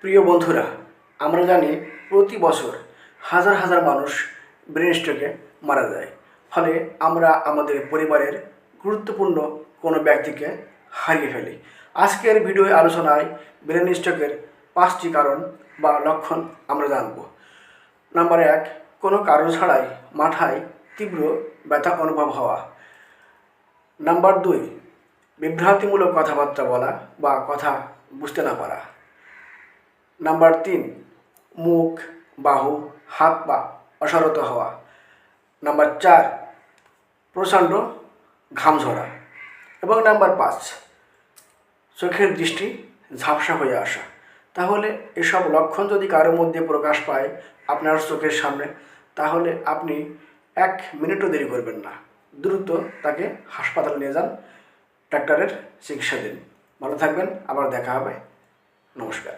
প্রিয় বন্ধুরা, আমরা জানি প্রতি বছর হাজার হাজার মানুষ ব্রেন স্ট্রোকে মারা যায়। ফলে আমরা আমাদের পরিবারের গুরুত্বপূর্ণ কোনো ব্যক্তিকে হারিয়ে ফেলি। আজকের ভিডিও আলোচনায় ব্রেন স্ট্রোকের 5টি কারণ বা লক্ষণ আমরা জানব। নাম্বার 1, কোনো কারণ ছাড়াই মাথায় তীব্র ব্যথা অনুভব হওয়া। নাম্বার 2, বিভ্রান্তিমূলক কথাবার্তা বলা বা কথা বুঝতে না পারা। নাম্বার 3, মুখ, বাহু, হাত পা অসারত হওয়া। নাম্বার 4, প্রচণ্ড ঘাম ঝরা। এবং নাম্বার 5, চোখের দৃষ্টি ঝাপসা হয়ে আসা। তাহলে এসব লক্ষণ যদি কারোর মধ্যে প্রকাশ পায় আপনার চোখের সামনে, তাহলে আপনি 1 মিনিটও দেরি করবেন না, দ্রুত তাকে হাসপাতালে নিয়ে যান, ডাক্তারের চিকিৎসা দিন। ভালো থাকবেন, আবার দেখা হবে। নমস্কার।